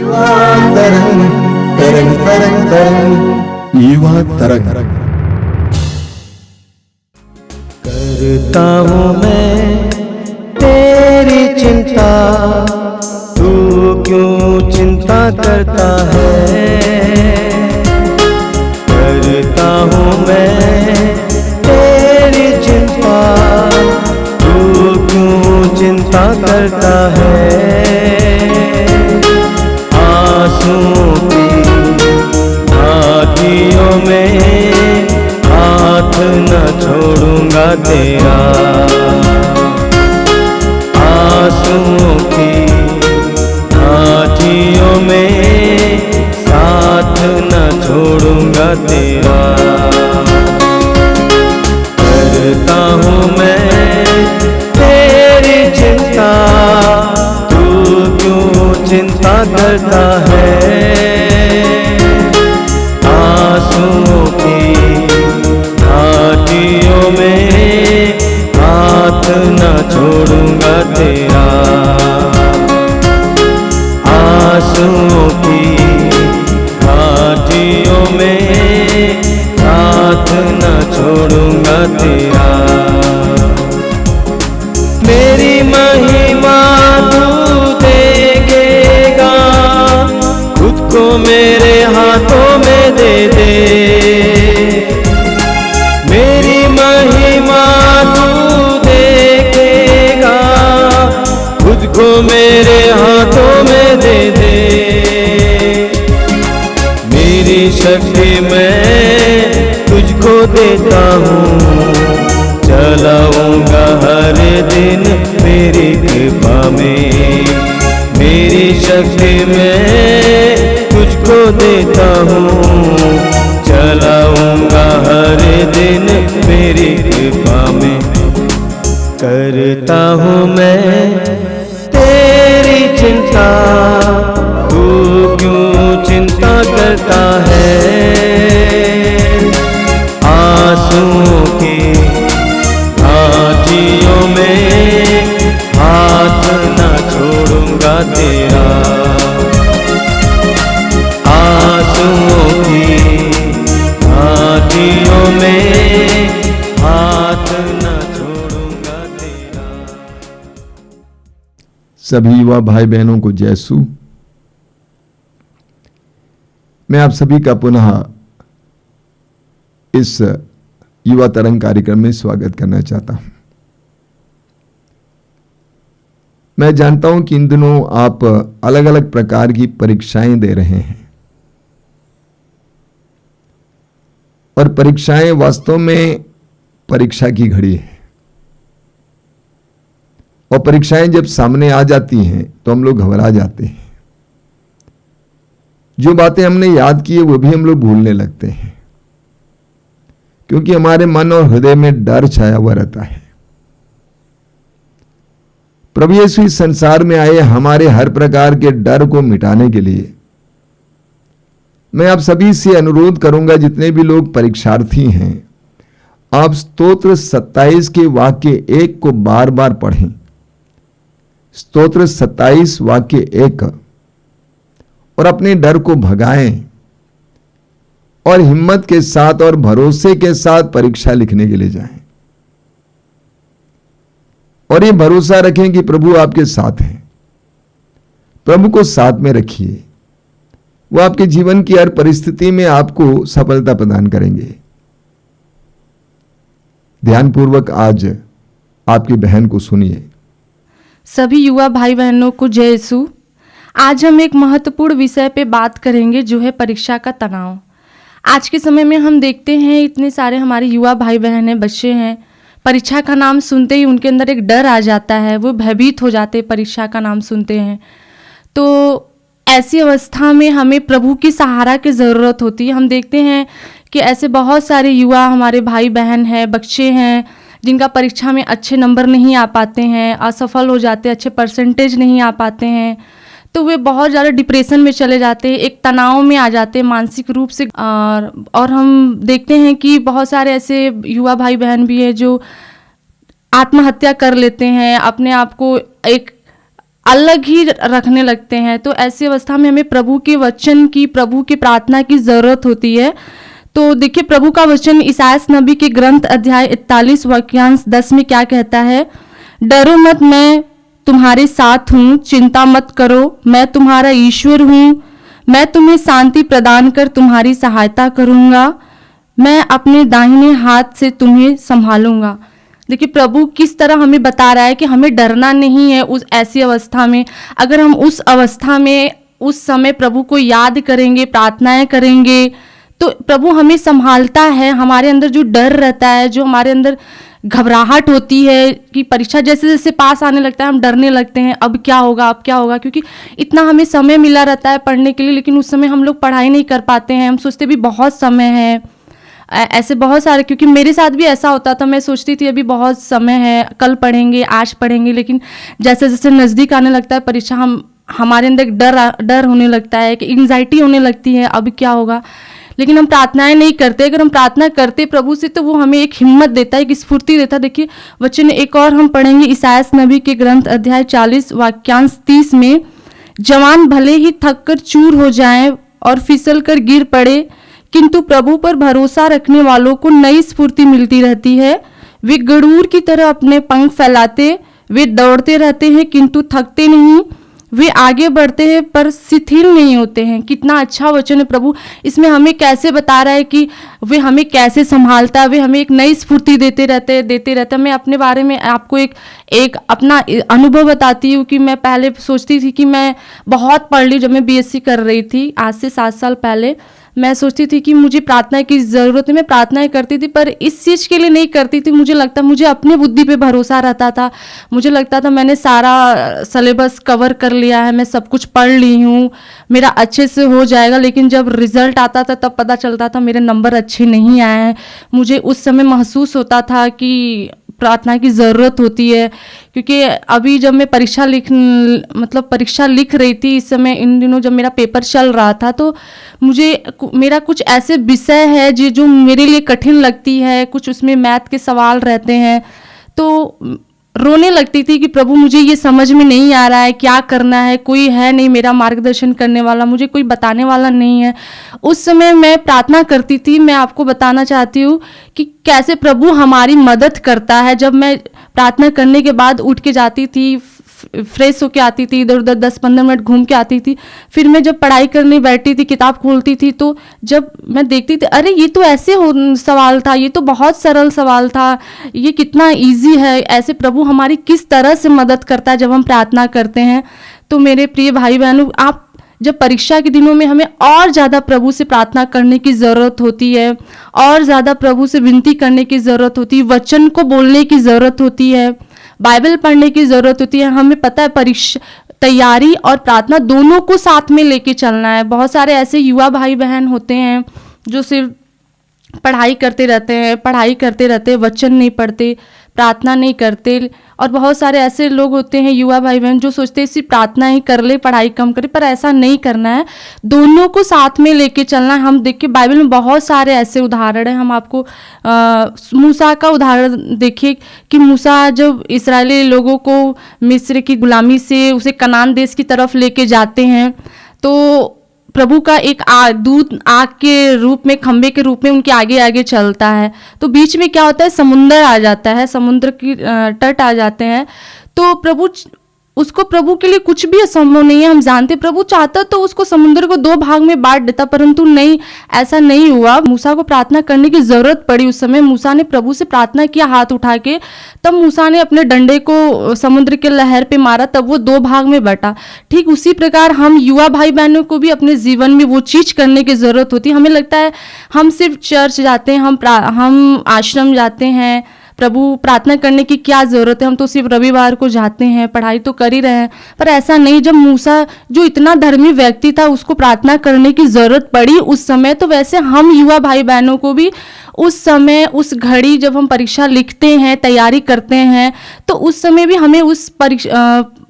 युवा तरंग तरंग तरंग तरंग युवा तरंग। करता हूँ मैं तेरी चिंता, तू क्यों चिंता करता है। करता हूँ मैं तेरी चिंता, तू क्यों चिंता करता है। आंसुओं की घाटियों में हाथ न छोड़ूंगा तेरा। आंसुओं की घाटियों में साथ न छोड़ूंगा तेरा। करता हूँ मैं तेरी चिंता, तू क्यों चिंता करता है। आंसुओं की घाटियों में हाथ न छोड़ूंगा तेरा। आंसुओं की घाटियों में हाथ न छोड़ूंगा तेरा। मेरी महिमा तू देखेगा, खुद को मेरे हाथों में दे दे। मेरी महिमा तू देखेगा, खुद को मेरे हाथों में दे दे। मेरी शक्ति मैं तुझको देता हूँ, चलाऊंगा हर दिन मेरी कृपा में। मेरी शक्ति मैं तुझको देता हूँ, चलाऊंगा हर दिन मेरी कृपा में। करता हूँ मैं तेरी चिंता, तू क्यों चिंता करता है। आंसुओं की घाटियों में हाथ न छोड़ूंगा तेरा। आंसुओं की घाटियों में हाथ न छोड़ूंगा तेरा। सभी युवा भाई बहनों को जय यीशु। मैं आप सभी का पुनः इस युवा तरंग कार्यक्रम में स्वागत करना चाहता हूं। मैं जानता हूं कि इन दिनों आप अलग अलग प्रकार की परीक्षाएं दे रहे हैं, और परीक्षाएं वास्तव में परीक्षा की घड़ी है। और परीक्षाएं जब सामने आ जाती हैं तो हम लोग घबरा जाते हैं। जो बातें हमने याद की है वो भी हम लोग भूलने लगते हैं, क्योंकि हमारे मन और हृदय में डर छाया हुआ रहता है। प्रभु यीशु इस संसार में आए हमारे हर प्रकार के डर को मिटाने के लिए। मैं आप सभी से अनुरोध करूंगा, जितने भी लोग परीक्षार्थी हैं, आप स्तोत्र 27 के वाक्य 1 को बार बार पढ़ें। स्तोत्र 27 वाक्य 1, और अपने डर को भगाएं और हिम्मत के साथ और भरोसे के साथ परीक्षा लिखने के लिए जाएं। और ये भरोसा रखें कि प्रभु आपके साथ हैं। प्रभु को साथ में रखिए, वो आपके जीवन की हर परिस्थिति में आपको सफलता प्रदान करेंगे। ध्यानपूर्वक आज आपकी बहन को सुनिए। सभी युवा भाई बहनों को जय यीशु। आज हम एक महत्वपूर्ण विषय पे बात करेंगे, जो है परीक्षा का तनाव। आज के समय में हम देखते हैं इतने सारे हमारे युवा भाई बहन हैं, बच्चे हैं, परीक्षा का नाम सुनते ही उनके अंदर एक डर आ जाता है, वो भयभीत हो जाते हैं परीक्षा का नाम सुनते हैं। तो ऐसी अवस्था में हमें प्रभु की सहारा की ज़रूरत होती है। हम देखते हैं कि ऐसे बहुत सारे युवा हमारे भाई बहन हैं, बच्चे हैं, जिनका परीक्षा में अच्छे नंबर नहीं आ पाते हैं, असफल हो जाते हैं, अच्छे परसेंटेज नहीं आ पाते हैं। तो वे बहुत ज़्यादा डिप्रेशन में चले जाते हैं, एक तनाव में आ जाते हैं मानसिक रूप से। और हम देखते हैं कि बहुत सारे ऐसे युवा भाई बहन भी हैं जो आत्महत्या कर लेते हैं, अपने आप को एक अलग ही रखने लगते हैं। तो ऐसी अवस्था में हमें प्रभु के वचन की, प्रभु की प्रार्थना की ज़रूरत होती है। तो देखिए प्रभु का वचन इसायास नबी के ग्रंथ अध्याय 41 वाक्यांश 10 में क्या कहता है, डरो मत, मैं तुम्हारे साथ हूँ, चिंता मत करो, मैं तुम्हारा ईश्वर हूँ, मैं तुम्हें शांति प्रदान कर तुम्हारी सहायता करूँगा, मैं अपने दाहिने हाथ से तुम्हें संभालूंगा। देखिए प्रभु किस तरह हमें बता रहा है कि हमें डरना नहीं है उस ऐसी अवस्था में। अगर हम उस अवस्था में उस समय प्रभु को याद करेंगे, प्रार्थनाएं करेंगे, तो प्रभु हमें संभालता है। हमारे अंदर जो डर रहता है, जो हमारे अंदर घबराहट होती है कि परीक्षा जैसे जैसे पास आने लगता है हम डरने लगते हैं, अब क्या होगा, अब क्या होगा, क्योंकि इतना हमें समय मिला रहता है पढ़ने के लिए, लेकिन उस समय हम लोग पढ़ाई नहीं कर पाते हैं। हम सोचते भी बहुत समय है, ऐसे बहुत सारे, क्योंकि मेरे साथ भी ऐसा होता था। मैं सोचती थी अभी बहुत समय है, कल पढ़ेंगे, आज पढ़ेंगे, लेकिन जैसे जैसे नज़दीक आने लगता है परीक्षा, हमारे अंदर एक डर होने लगता है कि एंग्जाइटी होने लगती है, अब क्या होगा। लेकिन हम प्रार्थनाएं नहीं करते। अगर हम प्रार्थना करते प्रभु से तो वो हमें एक हिम्मत देता है, एक स्फूर्ति देता है। देखिए वचन एक और हम पढ़ेंगे इसायास नबी के ग्रंथ अध्याय 40 वाक्यांश 30 में, जवान भले ही थक कर चूर हो जाएं और फिसल कर गिर पड़े, किंतु प्रभु पर भरोसा रखने वालों को नई स्फूर्ति मिलती रहती है। वे गरूर की तरह अपने पंख फैलाते, वे दौड़ते रहते हैं किंतु थकते नहीं, वे आगे बढ़ते हैं पर शिथिल नहीं होते हैं। कितना अच्छा वचन है प्रभु। इसमें हमें कैसे बता रहा है कि वे हमें कैसे संभालता है, वे हमें एक नई स्फूर्ति देते रहते। मैं अपने बारे में आपको एक अपना अनुभव बताती हूँ कि मैं पहले सोचती थी कि मैं बहुत पढ़ ली। जब मैं बीएससी कर रही थी आज से 7 साल पहले, मैं सोचती थी कि मुझे प्रार्थना की ज़रूरत है। मैं प्रार्थनाएं करती थी पर इस चीज़ के लिए नहीं करती थी। मुझे अपने बुद्धि पे भरोसा रहता था। मुझे लगता था मैंने सारा सिलेबस कवर कर लिया है, मैं सब कुछ पढ़ ली हूँ, मेरा अच्छे से हो जाएगा। लेकिन जब रिजल्ट आता था तब पता चलता था मेरे नंबर अच्छे नहीं आए हैं। मुझे उस समय महसूस होता था कि प्रार्थना की ज़रूरत होती है। क्योंकि अभी जब मैं परीक्षा लिख रही थी, इस समय इन दिनों जब मेरा पेपर चल रहा था, तो मेरा कुछ ऐसे विषय है जो मेरे लिए कठिन लगती है। कुछ उसमें मैथ के सवाल रहते हैं, तो रोने लगती थी कि प्रभु मुझे ये समझ में नहीं आ रहा है, क्या करना है, कोई है नहीं मेरा मार्गदर्शन करने वाला, मुझे कोई बताने वाला नहीं है। उस समय मैं प्रार्थना करती थी। मैं आपको बताना चाहती हूँ कि कैसे प्रभु हमारी मदद करता है। जब मैं प्रार्थना करने के बाद उठ के जाती थी, फ्रेश होके आती थी, इधर उधर 10-15 मिनट घूम के आती थी, फिर मैं जब पढ़ाई करने बैठती थी, किताब खोलती थी, तो जब मैं देखती थी अरे ये तो ऐसे सवाल था, ये तो बहुत सरल सवाल था, ये कितना इजी है। ऐसे प्रभु हमारी किस तरह से मदद करता है जब हम प्रार्थना करते हैं। तो मेरे प्रिय भाई बहनों, आप जब परीक्षा के दिनों में हमें और ज़्यादा प्रभु से प्रार्थना करने की ज़रूरत होती है, और ज़्यादा प्रभु से विनती करने की ज़रूरत होती है, वचन को बोलने की ज़रूरत होती है, बाइबल पढ़ने की ज़रूरत होती है। हमें पता है परीक्षा तैयारी और प्रार्थना दोनों को साथ में लेके चलना है। बहुत सारे ऐसे युवा भाई बहन होते हैं जो सिर्फ पढ़ाई करते रहते, वचन नहीं पढ़ते, प्रार्थना नहीं करते। और बहुत सारे ऐसे लोग होते हैं युवा भाई बहन जो सोचते हैं सिर्फ प्रार्थना ही कर ले, पढ़ाई कम करे, पर ऐसा नहीं करना है। दोनों को साथ में लेके चलना है। हम देखिए बाइबल में बहुत सारे ऐसे उदाहरण हैं। हम आपको मूसा का उदाहरण देखिए कि मूसा जब इस्राएली लोगों को मिस्र की गुलामी से उसे कनान देश की तरफ लेके जाते हैं, तो प्रभु का एक दूत आग के रूप में, खंबे के रूप में उनके आगे आगे चलता है। तो बीच में क्या होता है, समुंदर आ जाता है, समुद्र की तट आ जाते हैं। तो प्रभु के लिए कुछ भी असंभव नहीं है। हम जानते प्रभु चाहता तो उसको समुद्र को 2 भाग में बांट देता, परंतु नहीं, ऐसा नहीं हुआ। मूसा को प्रार्थना करने की जरूरत पड़ी। उस समय मूसा ने प्रभु से प्रार्थना किया हाथ उठा के, तब मूसा ने अपने डंडे को समुद्र के लहर पे मारा, तब वो 2 भाग में बटा। ठीक उसी प्रकार हम युवा भाई बहनों को भी अपने जीवन में वो चीज करने की जरूरत होती है। हमें लगता है हम सिर्फ चर्च जाते हैं, हम आश्रम जाते हैं, प्रभु प्रार्थना करने की क्या ज़रूरत है, हम तो सिर्फ रविवार को जाते हैं, पढ़ाई तो कर ही रहे हैं। पर ऐसा नहीं। जब मूसा जो इतना धर्मी व्यक्ति था उसको प्रार्थना करने की ज़रूरत पड़ी उस समय, तो वैसे हम युवा भाई बहनों को भी उस समय, उस घड़ी जब हम परीक्षा लिखते हैं, तैयारी करते हैं, तो उस समय भी हमें उस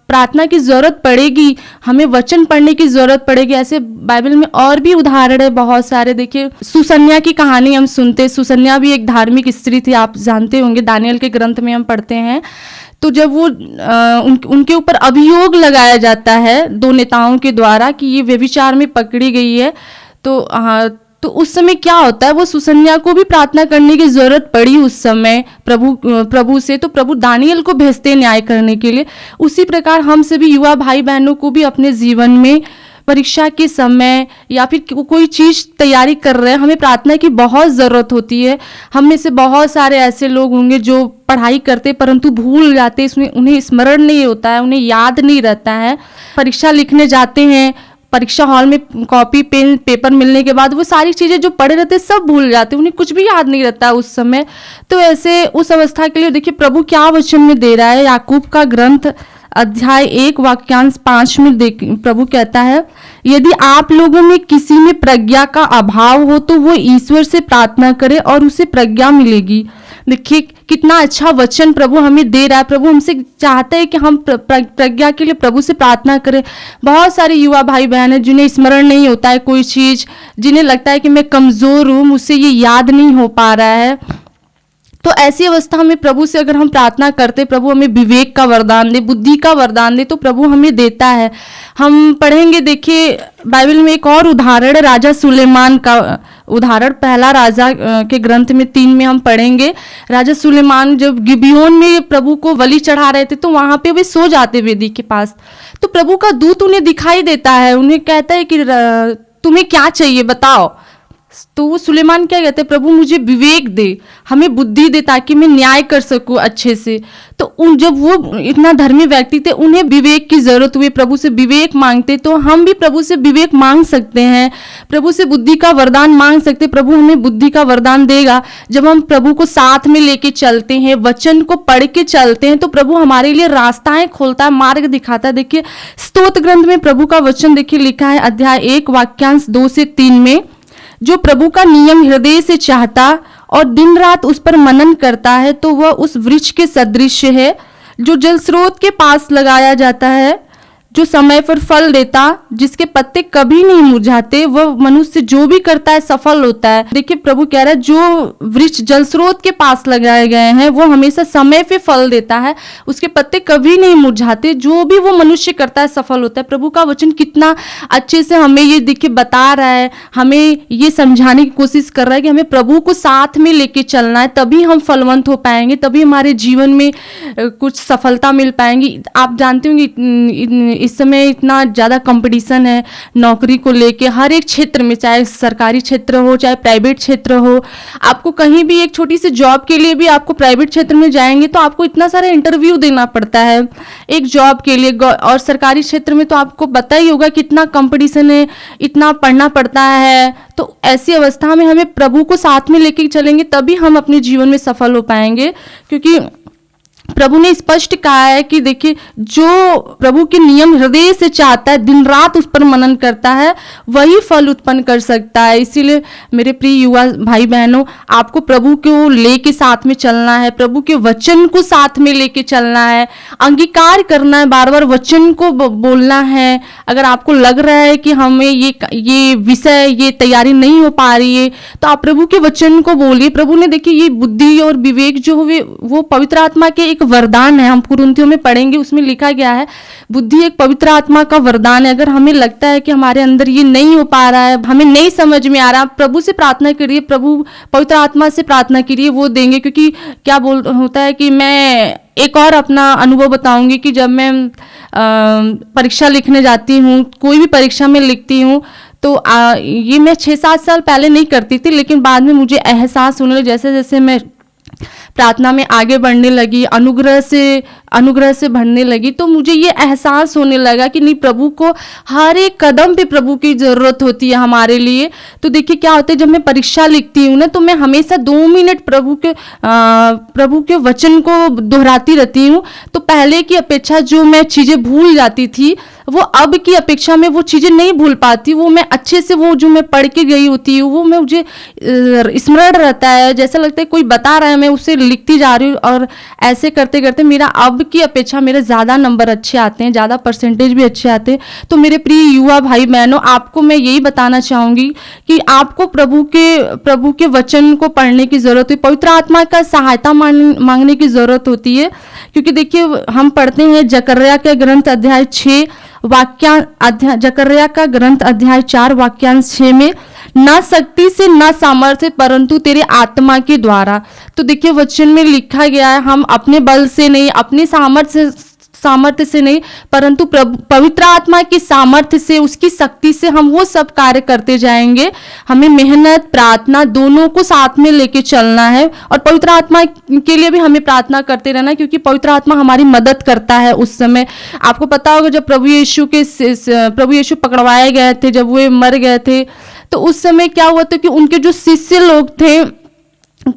प्रार्थना की ज़रूरत पड़ेगी, हमें वचन पढ़ने की ज़रूरत पड़ेगी। ऐसे बाइबल में और भी उदाहरण है बहुत सारे। देखिए, सुसन्या की कहानी हम सुनते। सुसन्या भी एक धार्मिक स्त्री थी, आप जानते होंगे, दानियल के ग्रंथ में हम पढ़ते हैं। तो जब वो उनके ऊपर अभियोग लगाया जाता है 2 नेताओं के द्वारा कि ये व्यभिचार में पकड़ी गई है, तो उस समय क्या होता है, वो सुसन्या को भी प्रार्थना करने की जरूरत पड़ी उस समय प्रभु से। तो प्रभु दानियल को भेजते न्याय करने के लिए। उसी प्रकार हम सभी युवा भाई बहनों को भी अपने जीवन में परीक्षा के समय या फिर कोई चीज़ तैयारी कर रहे हैं, हमें प्रार्थना की बहुत ज़रूरत होती है। हम में से बहुत सारे ऐसे लोग होंगे जो पढ़ाई करते परंतु भूल जाते, इसमें उन्हें स्मरण नहीं होता है, उन्हें याद नहीं रहता है। परीक्षा लिखने जाते हैं, परीक्षा हॉल में कॉपी पेन पेपर मिलने के बाद वो सारी चीज़ें जो पढ़े रहते सब भूल जाते, उन्हें कुछ भी याद नहीं रहता उस समय। तो ऐसे उस अवस्था के लिए देखिए प्रभु क्या वचन में दे रहा है। याकूब का ग्रंथ अध्याय 1 वाक्यांश 5 में प्रभु कहता है, यदि आप लोगों में किसी में प्रज्ञा का अभाव हो तो वो ईश्वर से प्रार्थना करे और उसे प्रज्ञा मिलेगी। देखिए कितना अच्छा वचन प्रभु हमें दे रहा है। प्रभु हमसे चाहते हैं कि हम प्रज्ञा के लिए प्रभु से प्रार्थना करें। बहुत सारे युवा भाई बहन हैं जिन्हें स्मरण नहीं होता है कोई चीज़, जिन्हें लगता है कि मैं कमज़ोर हूँ, मुझसे ये याद नहीं हो पा रहा है। तो ऐसी अवस्था में प्रभु से अगर हम प्रार्थना करते, प्रभु हमें विवेक का वरदान दे, बुद्धि का वरदान दे, तो प्रभु हमें देता है। हम पढ़ेंगे, देखिए बाइबल में एक और उदाहरण है राजा सुलेमान का उदाहरण। पहला राजा के ग्रंथ में 3 में हम पढ़ेंगे। राजा सुलेमान जब गिबियोन में प्रभु को बलि चढ़ा रहे थे तो वहाँ पे वे सो जाते वेदी के पास। तो प्रभु का दूत उन्हें दिखाई देता है, उन्हें कहता है कि तुम्हें क्या चाहिए बताओ। तो वो सुलेमान क्या कहते हैं, प्रभु मुझे विवेक दे, हमें बुद्धि दे ताकि मैं न्याय कर सकूं अच्छे से। तो जब वो इतना धर्मी व्यक्ति थे, उन्हें विवेक की जरूरत हुई, प्रभु से विवेक मांगते। तो हम भी प्रभु से विवेक मांग सकते हैं, प्रभु से बुद्धि का वरदान मांग सकते। प्रभु हमें बुद्धि का वरदान देगा जब हम प्रभु को साथ में लेके चलते हैं, वचन को पढ़ के चलते हैं। तो प्रभु हमारे लिए रास्ताएं खोलता है, मार्ग दिखाता है। देखिए स्तोत्र ग्रंथ में प्रभु का वचन देखिए लिखा है अध्याय 1 वाक्यांश 2 से 3 में, जो प्रभु का नियम हृदय से चाहता और दिन रात उस पर मनन करता है तो वह उस वृक्ष के सदृश है जो जल स्रोत के पास लगाया जाता है, जो समय पर फल देता, जिसके पत्ते कभी नहीं मुरझाते। वह मनुष्य जो भी करता है सफल होता है। देखिए प्रभु कह रहा है जो वृक्ष जल स्रोत के पास लगाए गए हैं वो हमेशा समय पे फल देता है, उसके पत्ते कभी नहीं मुरझाते, जो भी वो मनुष्य करता है सफल होता है। प्रभु का वचन कितना अच्छे से हमें ये देखिए बता रहा है, हमें ये समझाने की कोशिश कर रहा है कि हमें प्रभु को साथ में लेके चलना है, तभी हम फलवंत हो पाएंगे, तभी हमारे जीवन में कुछ सफलता मिल पाएंगी। आप जानते होंगे इस समय इतना ज़्यादा कंपटीशन है नौकरी को लेके, हर एक क्षेत्र में, चाहे सरकारी क्षेत्र हो चाहे प्राइवेट क्षेत्र हो। आपको कहीं भी एक छोटी सी जॉब के लिए भी आपको प्राइवेट क्षेत्र में जाएंगे तो आपको इतना सारा इंटरव्यू देना पड़ता है एक जॉब के लिए, और सरकारी क्षेत्र में तो आपको पता ही होगा कितना कंपटीशन है, इतना पढ़ना पड़ता है। तो ऐसी अवस्था में हमें प्रभु को साथ में लेके चलेंगे तभी हम अपने जीवन में सफल हो पाएंगे, क्योंकि प्रभु ने स्पष्ट कहा है कि देखिए जो प्रभु के नियम हृदय से चाहता है, दिन रात उस पर मनन करता है, वही फल उत्पन्न कर सकता है। इसीलिए मेरे प्रिय युवा भाई बहनों, आपको प्रभु को लेके साथ में चलना है, प्रभु के वचन को साथ में लेके चलना है, अंगीकार करना है, बार बार वचन को बोलना है। अगर आपको लग रहा है कि हमें ये विषय, ये तैयारी नहीं हो पा रही है, तो आप प्रभु के वचन को बोलिए। प्रभु ने देखिए ये बुद्धि और विवेक जो हुए वो पवित्र आत्मा के एक वरदान है। हम कुरिन्थियों में पढ़ेंगे, उसमें लिखा गया है बुद्धि एक पवित्र आत्मा का वरदान है। अगर हमें लगता है कि हमारे अंदर ये नहीं हो पा रहा है, हमें नहीं समझ में आ रहा, प्रभु से प्रार्थना करिए, प्रभु पवित्र आत्मा से प्रार्थना करिए, वो देंगे। क्योंकि क्या होता है कि मैं एक और अपना अनुभव बताऊंगी कि जब मैं परीक्षा लिखने जाती हूँ, कोई भी परीक्षा में लिखती हूँ, तो ये मैं 6-7 साल पहले नहीं करती थी, लेकिन बाद में मुझे एहसास होने लगा, जैसे जैसे मैं प्रार्थना में आगे बढ़ने लगी, अनुग्रह से बढ़ने लगी, तो मुझे ये एहसास होने लगा कि नहीं, प्रभु को हर एक कदम पे प्रभु की ज़रूरत होती है हमारे लिए। तो देखिए क्या होता है, जब मैं परीक्षा लिखती हूँ ना, तो मैं हमेशा 2 मिनट प्रभु के वचन को दोहराती रहती हूँ। तो पहले की अपेक्षा जो मैं चीज़ें भूल जाती थी, वो अब की अपेक्षा में वो चीज़ें नहीं भूल पाती, वो मैं अच्छे से, वो जो मैं पढ़ के गई होती हूँ वो मैं मुझे स्मरण रहता है, जैसा लगता है कोई बता रहा है, मैं उसे लिखती जा रही हूँ। और ऐसे करते करते मेरा अब की अपेक्षा मेरे ज़्यादा नंबर अच्छे आते हैं, ज़्यादा परसेंटेज भी अच्छे आते हैं। तो मेरे प्रिय युवा भाई बहनों, आपको मैं यही बताना चाहूँगी कि आपको प्रभु के वचन को पढ़ने की ज़रूरत है, पवित्र आत्मा का सहायता मांगने की ज़रूरत होती है। क्योंकि देखिए, हम पढ़ते हैं जकर्या के ग्रंथ अध्याय 6 जकर्या का ग्रंथ अध्याय 4 वाक्यांश 6 में, न शक्ति से न सामर्थ्य परंतु तेरे आत्मा के द्वारा। तो देखिए, वचन में लिखा गया है, हम अपने बल से नहीं, अपने सामर्थ्य से नहीं, परंतु पवित्र आत्मा की सामर्थ्य से, उसकी शक्ति से हम वो सब कार्य करते जाएंगे। हमें मेहनत, प्रार्थना दोनों को साथ में लेके चलना है, और पवित्र आत्मा के लिए भी हमें प्रार्थना करते रहना, क्योंकि पवित्र आत्मा हमारी मदद करता है उस समय। आपको पता होगा, जब प्रभु यीशु पकड़वाए गए थे, जब वे मर गए थे, तो उस समय क्या हुआ था कि उनके जो शिष्य लोग थे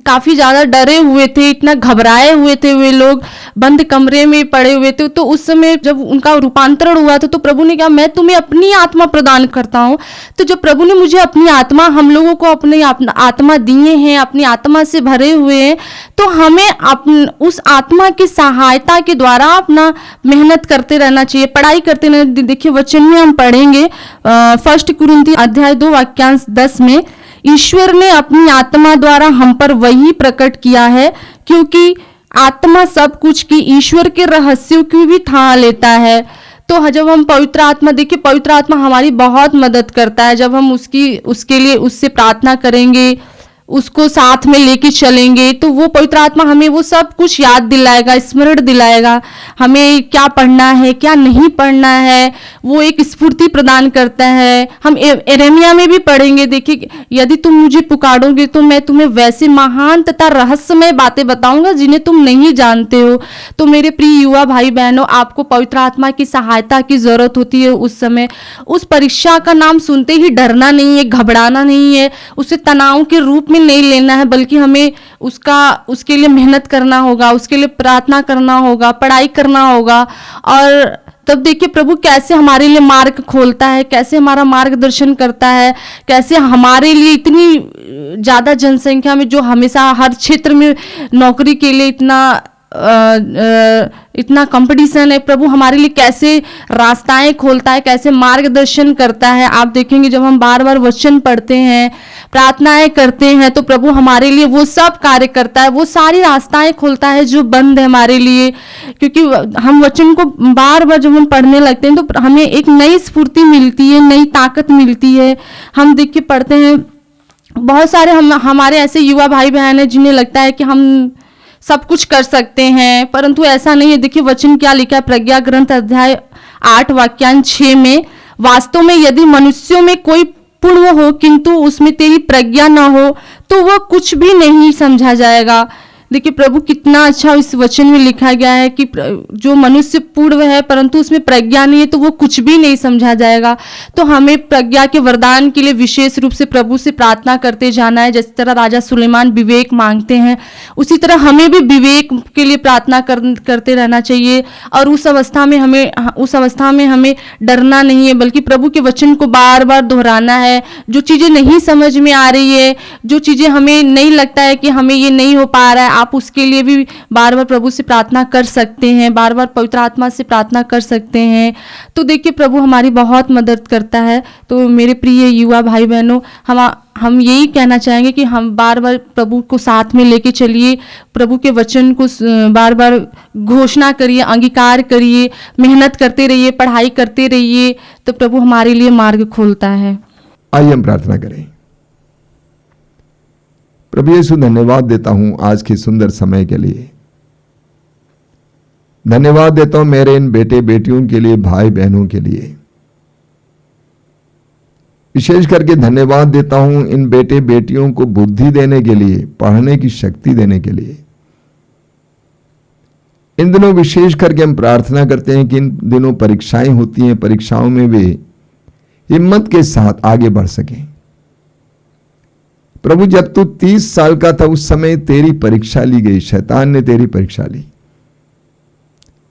काफ़ी ज़्यादा डरे हुए थे, इतना घबराए हुए थे, वे लोग बंद कमरे में पड़े हुए थे। तो उस समय जब उनका रूपांतरण हुआ था, तो प्रभु ने कहा, मैं तुम्हें अपनी आत्मा प्रदान करता हूँ। तो जब प्रभु ने मुझे अपनी आत्मा, हम लोगों को अपनी आत्मा दिए हैं, अपनी आत्मा से भरे हुए हैं, तो हमें उस आत्मा की सहायता के द्वारा अपना मेहनत करते रहना चाहिए, पढ़ाई करते रहना। देखिए, वचन में हम पढ़ेंगे 1 कुरिन्थी अध्याय 2 वाक्यांश 10 में, ईश्वर ने अपनी आत्मा द्वारा हम पर वही प्रकट किया है, क्योंकि आत्मा सब कुछ की, ईश्वर के रहस्यों की भी थाह लेता है। तो जब हम पवित्र आत्मा, देखिए पवित्र आत्मा हमारी बहुत मदद करता है। जब हम उसके लिए उससे प्रार्थना करेंगे, उसको साथ में लेके चलेंगे, तो वो पवित्र आत्मा हमें वो सब कुछ याद दिलाएगा, स्मरण दिलाएगा, हमें क्या पढ़ना है, क्या नहीं पढ़ना है, वो एक स्फूर्ति प्रदान करता है। हम यिर्मयाह में भी पढ़ेंगे, देखिए, यदि तुम मुझे पुकारोगे तो मैं तुम्हें वैसे महान तथा रहस्यमय बातें बताऊंगा जिन्हें तुम नहीं जानते हो। तो मेरे प्रिय युवा भाई बहनों, आपको पवित्र आत्मा की सहायता की जरूरत होती है उस समय। उस परीक्षा का नाम सुनते ही डरना नहीं है, घबराना नहीं है, उसे तनाव के रूप में नहीं लेना है, बल्कि हमें उसके लिए मेहनत करना होगा, उसके लिए प्रार्थना करना होगा, पढ़ाई करना होगा। और तब देखिए प्रभु कैसे हमारे लिए मार्ग खोलता है, कैसे हमारा मार्गदर्शन करता है, कैसे हमारे लिए इतनी ज़्यादा जनसंख्या में, जो हमेशा हर क्षेत्र में नौकरी के लिए इतना कंपटीशन है, प्रभु हमारे लिए कैसे रास्ताएं खोलता है, कैसे मार्गदर्शन करता है। आप देखेंगे, जब हम बार बार वचन पढ़ते हैं, प्रार्थनाएं करते हैं, तो प्रभु हमारे लिए वो सब कार्य करता है, वो सारी रास्ताएं खोलता है जो बंद है हमारे लिए। क्योंकि हम वचन को बार बार जब हम पढ़ने लगते हैं, तो हमें एक नई स्फूर्ति मिलती है, नई ताकत मिलती है। हम देखिए पढ़ते हैं, बहुत सारे हमारे ऐसे युवा भाई बहन हैं जिन्हें लगता है कि हम सब कुछ कर सकते हैं, परंतु ऐसा नहीं है। देखिए वचन क्या लिखा है, प्रज्ञा ग्रंथ अध्याय 8 वाक्यांश 6 में, वास्तव में यदि मनुष्यों में कोई पूर्ण हो किंतु उसमें तेरी प्रज्ञा न हो, तो वह कुछ भी नहीं समझा जाएगा। देखिए प्रभु कितना अच्छा इस वचन में लिखा गया है कि जो मनुष्य पूर्ण है परंतु उसमें प्रज्ञा नहीं है, तो वो कुछ भी नहीं समझा जाएगा। तो हमें प्रज्ञा के वरदान के लिए विशेष रूप से प्रभु से प्रार्थना करते जाना है। जिस तरह राजा सुलेमान विवेक मांगते हैं, उसी तरह हमें भी विवेक के लिए प्रार्थना करते रहना चाहिए। और उस अवस्था में हमें डरना नहीं है, बल्कि प्रभु के वचन को बार बार दोहराना है। जो चीज़ें नहीं समझ में आ रही है, जो चीज़ें हमें नहीं लगता है कि हमें ये नहीं हो पा रहा है, आप उसके लिए भी बार बार प्रभु से प्रार्थना कर सकते हैं, बार बार पवित्र आत्मा से प्रार्थना कर सकते हैं। तो देखिए प्रभु हमारी बहुत मदद करता है। तो मेरे प्रिय युवा भाई बहनों, हम यही कहना चाहेंगे कि हम बार बार प्रभु को साथ में लेके चलिए, प्रभु के वचन को बार बार घोषणा करिए, अंगीकार करिए, मेहनत करते रहिए, पढ़ाई करते रहिए, तो प्रभु हमारे लिए मार्ग खोलता है। आइए हम प्रार्थना करें। प्रभु यीशु, धन्यवाद देता हूं आज के सुंदर समय के लिए। धन्यवाद देता हूं मेरे इन बेटे बेटियों के लिए, भाई बहनों के लिए। विशेष करके धन्यवाद देता हूं इन बेटे बेटियों को बुद्धि देने के लिए, पढ़ने की शक्ति देने के लिए। इन दिनों विशेष करके हम प्रार्थना करते हैं कि इन दिनों परीक्षाएं होती हैं, परीक्षाओं में वे हिम्मत के साथ आगे बढ़ सकें। प्रभु, जब तू 30 साल का था उस समय तेरी परीक्षा ली गई, शैतान ने तेरी परीक्षा ली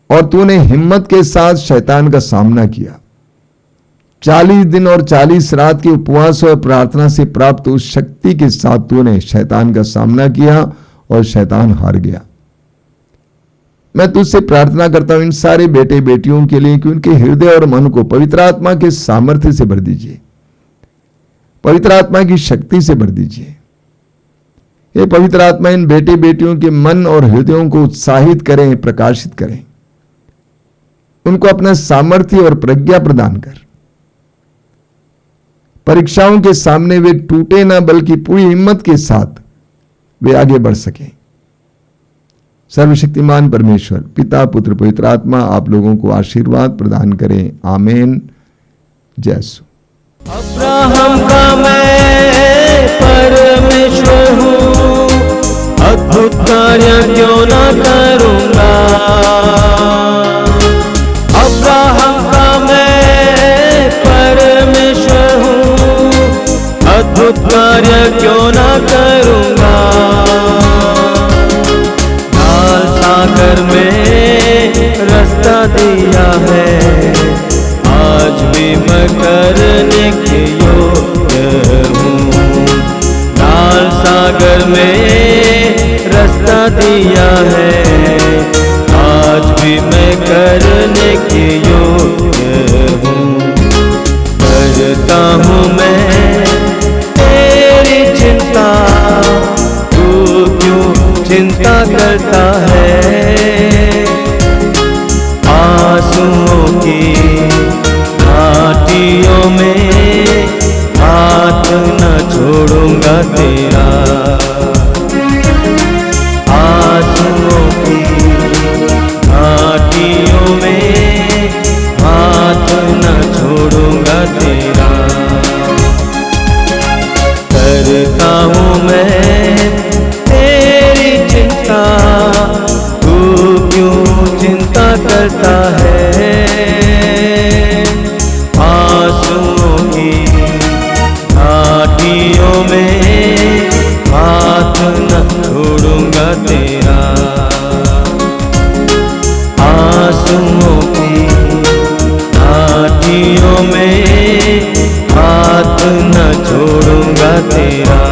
और तूने हिम्मत के साथ शैतान का सामना किया। 40 दिन और 40 रात के उपवास और प्रार्थना से प्राप्त उस शक्ति के साथ तूने शैतान का सामना किया और शैतान हार गया। मैं तुझसे प्रार्थना करता हूं इन सारे बेटे बेटियों के लिए कि उनके हृदय और मन को पवित्र आत्मा के सामर्थ्य से भर दीजिए, पवित्र आत्मा की शक्ति से भर दीजिए। ये पवित्र आत्मा इन बेटे बेटियों के मन और हृदयों को उत्साहित करें, प्रकाशित करें, उनको अपना सामर्थ्य और प्रज्ञा प्रदान कर परीक्षाओं के सामने वे टूटे ना, बल्कि पूरी हिम्मत के साथ वे आगे बढ़ सकें। सर्वशक्तिमान परमेश्वर पिता पुत्र पवित्र आत्मा आप लोगों को आशीर्वाद प्रदान करें। आमीन। जय यीशु। अब्राहम का मैं परमेश्वर हूँ, अद्भुत कार्य क्यों न करूँगा। अब्राहम का मैं परमेश्वर हूँ, अद्भुत कार्य क्यों न करूँगा। लाल सागर में रास्ता दिया है, आज भी मैं करने के योग्य हूँ। लाल सागर में रास्ता दिया है, आज भी मैं करने के योग्य हूँ। करता हूँ मैं तेरी चिंता, तू क्यों चिंता करता है। आंसुओं की घाटियों में हाथ न छोड़ूंगा तेरा। आंसुओं की घाटियों में हाथ न छोड़ूंगा तेरा। करता हूँ मैं तेरी चिंता, तू क्यों चिंता करता है। आंसुओं की घाटियों में हाथ न छोड़ूंगा तेरा। आंसुओं की घाटियों में हाथ न छोड़ूंगा तेरा।